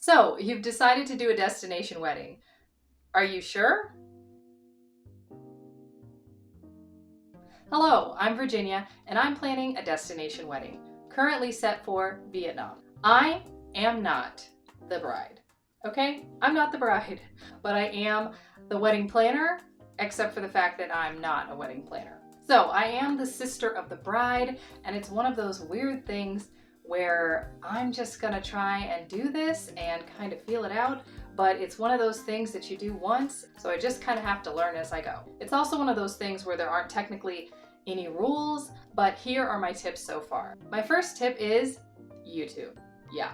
So, you've decided to do a destination wedding. Are you sure? Hello, I'm Virginia, and I'm planning a destination wedding, currently set for Vietnam. I am not the bride. Okay? I'm not the bride, but I am the wedding planner, except for the fact that I'm not a wedding planner. So, I am the sister of the bride, and it's one of those weird things where I'm just gonna try and do this and kind of feel it out, but it's one of those things that you do once, so I just kind of have to learn as I go. It's also one of those things where there aren't technically any rules, but here are my tips so far. My first tip is YouTube. Yeah,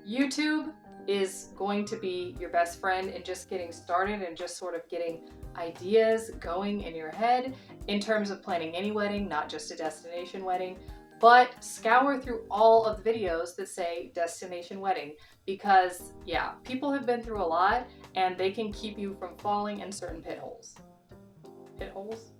YouTube is going to be your best friend in just getting started and just sort of getting ideas going in your head in terms of planning any wedding, not just a destination wedding. But scour through all of the videos that say destination wedding because, yeah, people have been through a lot and they can keep you from falling in certain pit holes. Pit holes?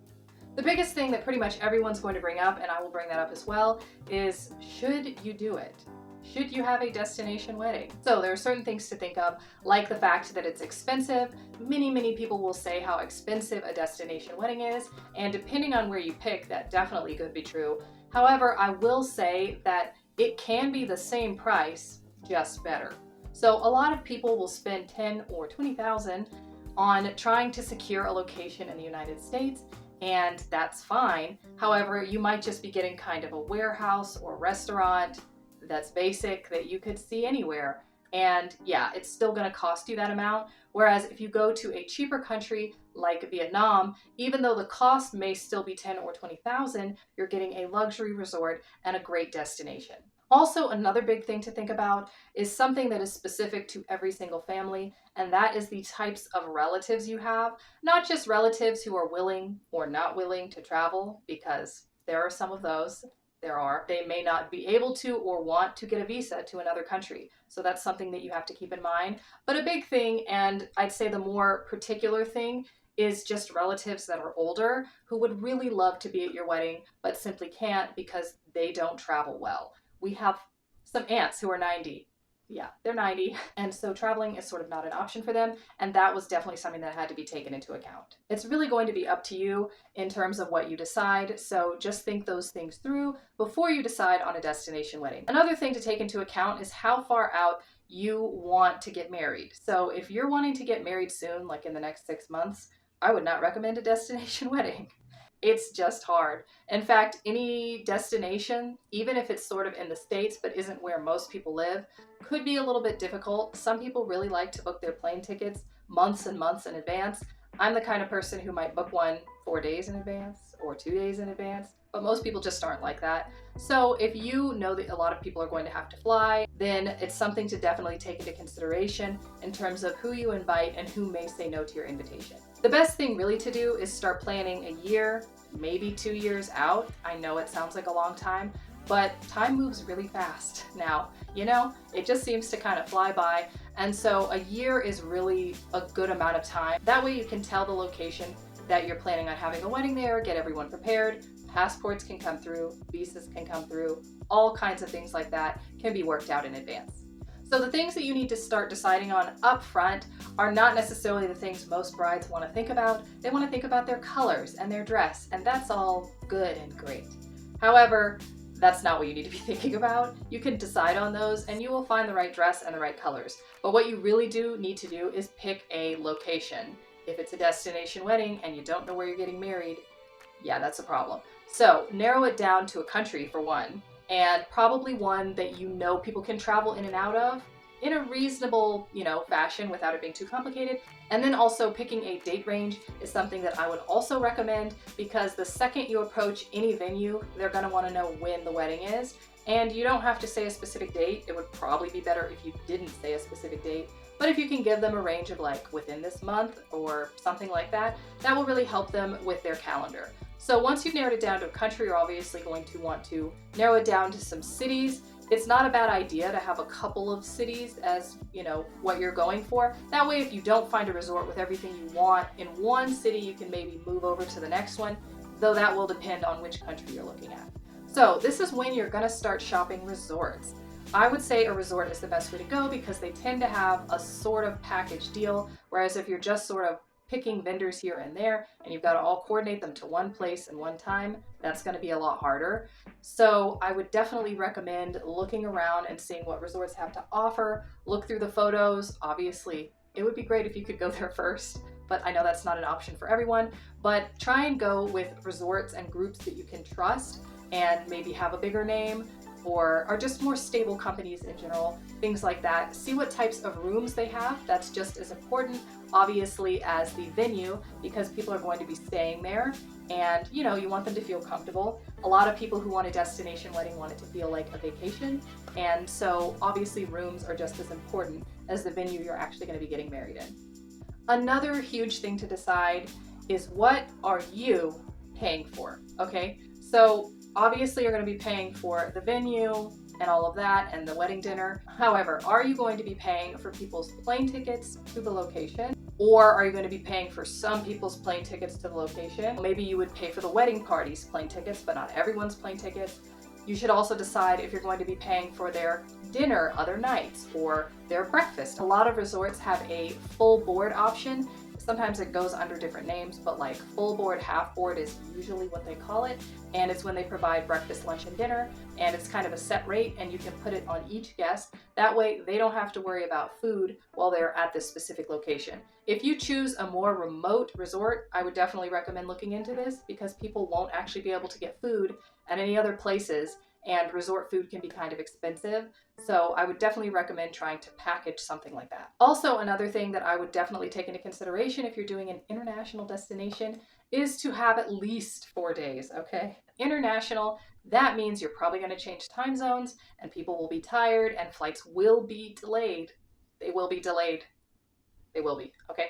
The biggest thing that pretty much everyone's going to bring up, and I will bring that up as well, is should you do it? Should you have a destination wedding? So there are certain things to think of, like the fact that it's expensive. Many people will say how expensive a destination wedding is, and depending on where you pick, that definitely could be true. However, I will say that it can be the same price, just better. So a lot of people will spend 10 or 20,000 on trying to secure a location in the United States, and that's fine. However, you might just be getting kind of a warehouse or restaurant that's basic that you could see anywhere. And yeah, it's still going to cost you that amount. Whereas if you go to a cheaper country like Vietnam, even though the cost may still be 10 or 20,000, you're getting a luxury resort and a great destination. Also, another big thing to think about is something that is specific to every single family, and that is the types of relatives you have. Not just relatives who are willing or not willing to travel, because there are some of those. They may not be able to or want to get a visa to another country. So that's something that you have to keep in mind. But a big thing, and I'd say the more particular thing, is just relatives that are older who would really love to be at your wedding, but simply can't because they don't travel well. We have some aunts who are 90. Yeah, they're 90. And so traveling is sort of not an option for them. And that was definitely something that had to be taken into account. It's really going to be up to you in terms of what you decide. So just think those things through before you decide on a destination wedding. Another thing to take into account is how far out you want to get married. So if you're wanting to get married soon, like in the next 6 months, I would not recommend a destination wedding. It's just hard. In fact, any destination, even if it's sort of in the States but isn't where most people live, could be a little bit difficult. Some people really like to book their plane tickets months and months in advance. I'm the kind of person who might book one 4 days in advance or 2 days in advance, but most people just aren't like that. So if you know that a lot of people are going to have to fly, then it's something to definitely take into consideration in terms of who you invite and who may say no to your invitation. The best thing really to do is start planning a year, maybe 2 years out. I know it sounds like a long time, but time moves really fast now. It just seems to kind of fly by. And so a year is really a good amount of time. That way you can tell the location that you're planning on having a wedding there, get everyone prepared. Passports can come through, visas can come through, all kinds of things like that can be worked out in advance. So the things that you need to start deciding on up front are not necessarily the things most brides want to think about. They want to think about their colors and their dress, and that's all good and great. However, that's not what you need to be thinking about. You can decide on those and you will find the right dress and the right colors. But what you really do need to do is pick a location. If it's a destination wedding and you don't know where you're getting married, yeah, that's a problem. So narrow it down to a country for one, and probably one that people can travel in and out of in a reasonable, fashion without it being too complicated. And then also picking a date range is something that I would also recommend, because the second you approach any venue, they're going to want to know when the wedding is. And you don't have to say a specific date. It would probably be better if you didn't say a specific date. But if you can give them a range of like within this month or something like that, that will really help them with their calendar. So once you've narrowed it down to a country, you're obviously going to want to narrow it down to some cities. It's not a bad idea to have a couple of cities as, what you're going for. That way, if you don't find a resort with everything you want in one city, you can maybe move over to the next one, though that will depend on which country you're looking at. So this is when you're going to start shopping resorts. I would say a resort is the best way to go because they tend to have a sort of package deal, whereas if you're just sort of picking vendors here and there and you've got to all coordinate them to one place and one time, that's going to be a lot harder. So I would definitely recommend looking around and seeing what resorts have to offer. Look through the photos. Obviously, it would be great if you could go there first, but I know that's not an option for everyone. But try and go with resorts and groups that you can trust and maybe have a bigger name or are just more stable companies in general, things like that. See what types of rooms they have. That's just as important, obviously, as the venue, because people are going to be staying there and you want them to feel comfortable. A lot of people who want a destination wedding want it to feel like a vacation, and so obviously rooms are just as important as the venue you're actually going to be getting married in. Another huge thing to decide is, what are you paying for? Okay, so obviously you're going to be paying for the venue and all of that and the wedding dinner. However, are you going to be paying for people's plane tickets to the location? Or are you going to be paying for some people's plane tickets to the location? Maybe you would pay for the wedding party's plane tickets, but not everyone's plane tickets. You should also decide if you're going to be paying for their dinner other nights or their breakfast. A lot of resorts have a full board option. Sometimes it goes under different names, but like full board, half board is usually what they call it. And it's when they provide breakfast, lunch, and dinner. And it's kind of a set rate and you can put it on each guest. That way they don't have to worry about food while they're at this specific location. If you choose a more remote resort, I would definitely recommend looking into this because people won't actually be able to get food at any other places, and resort food can be kind of expensive. So I would definitely recommend trying to package something like that. Also, another thing that I would definitely take into consideration if you're doing an international destination is to have at least 4 days, okay? International, that means you're probably going to change time zones and people will be tired and flights will be delayed. They will be delayed. They will be, okay?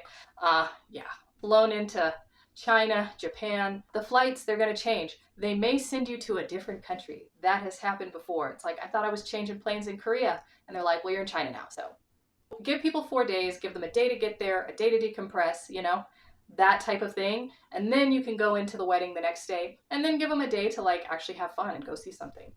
Yeah, flown into China, Japan. The flights, they're going to change. They may send you to a different country. That has happened before. It's like, I thought I was changing planes in Korea. And they're like, well, you're in China now. So give people 4 days, give them a day to get there, a day to decompress, that type of thing. And then you can go into the wedding the next day and then give them a day to like actually have fun and go see something,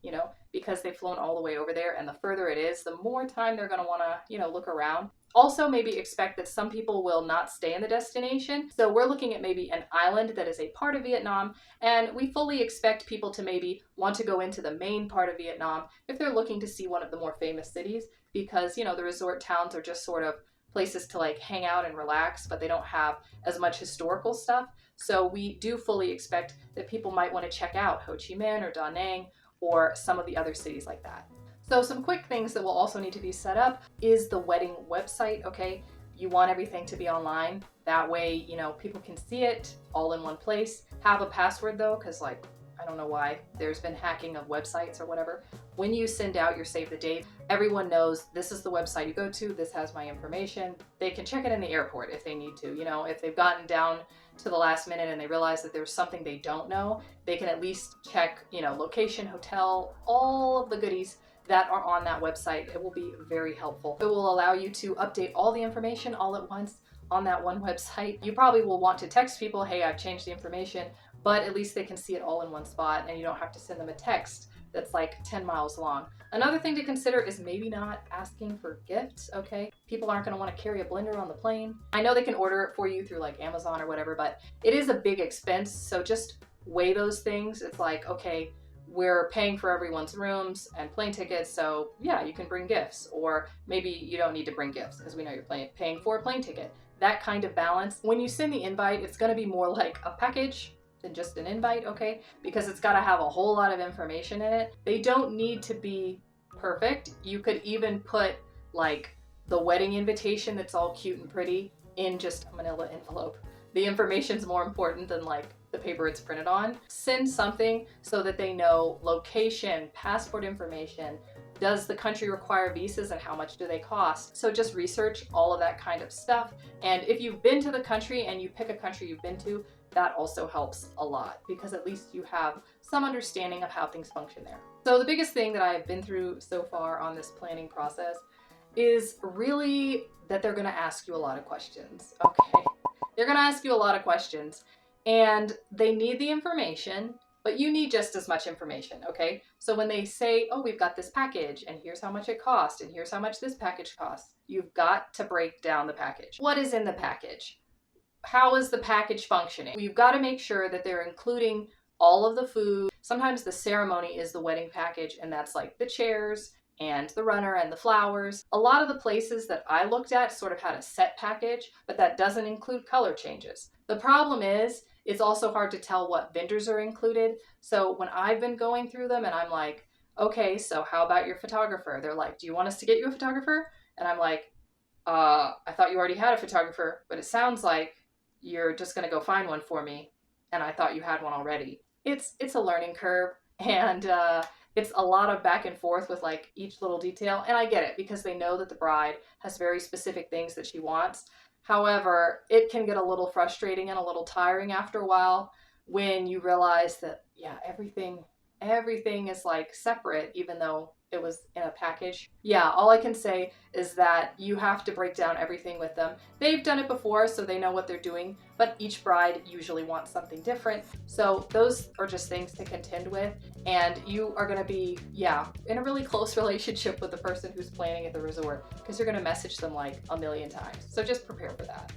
because they've flown all the way over there. And the further it is, the more time they're going to want to, look around. Also, maybe expect that some people will not stay in the destination. So we're looking at maybe an island that is a part of Vietnam, and we fully expect people to maybe want to go into the main part of Vietnam if they're looking to see one of the more famous cities, because, the resort towns are just sort of places to like hang out and relax, but they don't have as much historical stuff. So we do fully expect that people might want to check out Ho Chi Minh or Da Nang or some of the other cities like that. So some quick things that will also need to be set up is the wedding website, okay? You want everything to be online. That way, people can see it all in one place. Have a password though, because I don't know why there's been hacking of websites or whatever. When you send out your save the date, everyone knows this is the website you go to, this has my information. They can check it in the airport if they need to. If they've gotten down to the last minute and they realize that there's something they don't know, they can at least check, location, hotel, all of the goodies that are on that website. It will be very helpful. It will allow you to update all the information all at once on that one website. You probably will want to text people, hey, I've changed the information, but at least they can see it all in one spot and you don't have to send them a text that's like 10 miles long. Another thing to consider is maybe not asking for gifts, okay? People aren't gonna wanna carry a blender on the plane. I know they can order it for you through like Amazon or whatever, but it is a big expense, so just weigh those things. It's like, okay, we're paying for everyone's rooms and plane tickets, so yeah, you can bring gifts. Or maybe you don't need to bring gifts because we know you're paying for a plane ticket. That kind of balance. When you send the invite, it's gonna be more like a package than just an invite, okay? Because it's gotta have a whole lot of information in it. They don't need to be perfect. You could even put like the wedding invitation that's all cute and pretty in just a manila envelope. The information's more important than like the paper it's printed on. Send something so that they know location, passport information, does the country require visas and how much do they cost? So just research all of that kind of stuff. And if you've been to the country and you pick a country you've been to, that also helps a lot because at least you have some understanding of how things function there. So the biggest thing that I've been through so far on this planning process is really that they're gonna ask you a lot of questions, okay? They're gonna ask you a lot of questions and they need the information but you need just as much information, okay? So when they say, oh, we've got this package and here's how much it cost and here's how much this package costs, you've got to break down the package. What is in the package? How is the package functioning? You've got to make sure that they're including all of the food. Sometimes the ceremony is the wedding package, and that's like the chairs and the runner and the flowers. A lot of the places that I looked at sort of had a set package, but that doesn't include color changes. The problem is, it's also hard to tell what vendors are included. So when I've been going through them and I'm like, okay, so how about your photographer? They're like, do you want us to get you a photographer? And I'm like, I thought you already had a photographer, but it sounds like you're just going to go find one for me, and I thought you had one already. It's a learning curve, and it's a lot of back and forth with like each little detail, and I get it because they know that the bride has very specific things that she wants. However, it can get a little frustrating and a little tiring after a while when you realize that, yeah, everything is like separate, even though it was in a package. Yeah, all I can say is that you have to break down everything with them. They've done it before, so they know what they're doing, but each bride usually wants something different. So those are just things to contend with, and you are going to be, yeah, in a really close relationship with the person who's planning at the resort, because you're going to message them like a million times. So just prepare for that.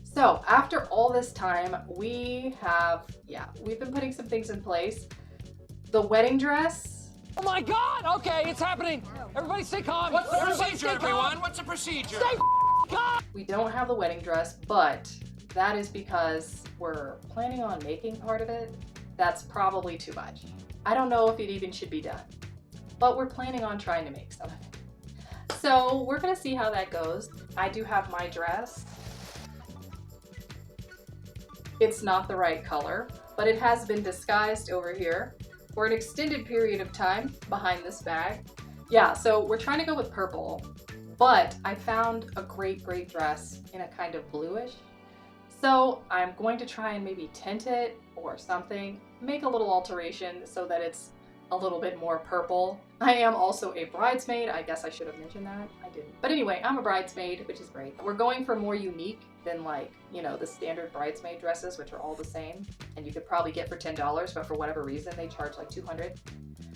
So after all this time, we've been putting some things in place. The wedding dress. Oh my God! Okay, it's happening. Everybody stay calm. What's the procedure, everyone? What's the procedure? Stay calm. We don't have the wedding dress, but that is because we're planning on making part of it. That's probably too much. I don't know if it even should be done, but we're planning on trying to make some of it. So we're gonna see how that goes. I do have my dress. It's not the right color, but it has been disguised over here for an extended period of time behind this bag. Yeah, so we're trying to go with purple, but I found a great dress in a kind of bluish. So I'm going to try and maybe tint it or something, make a little alteration so that it's a little bit more purple. I am also a bridesmaid. I guess I should have mentioned that. I didn't. But anyway, I'm a bridesmaid, which is great. We're going for more unique than like, you know, the standard bridesmaid dresses, which are all the same. And you could probably get for $10, but for whatever reason, they charge like $200.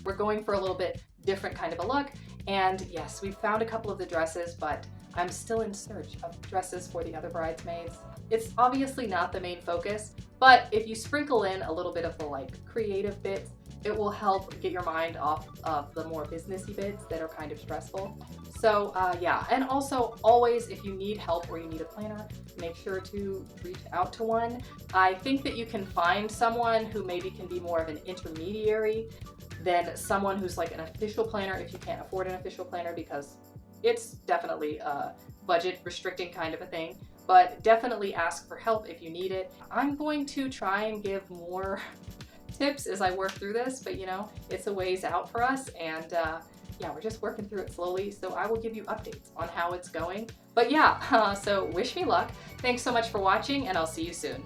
We're going for a little bit different kind of a look. And yes, we found a couple of the dresses, but I'm still in search of dresses for the other bridesmaids. It's obviously not the main focus, but if you sprinkle in a little bit of the like creative bits, it will help get your mind off of the more businessy bits that are kind of stressful. So yeah, and also always if you need help or you need a planner, make sure to reach out to one. I think that you can find someone who maybe can be more of an intermediary than someone who's like an official planner if you can't afford an official planner, because it's definitely a budget restricting kind of a thing. But definitely ask for help if you need it. I'm going to try and give more tips as I work through this, but you know, it's a ways out for us, and yeah, we're just working through it slowly, so I will give you updates on how it's going. But yeah, so wish me luck. Thanks so much for watching, and I'll see you soon.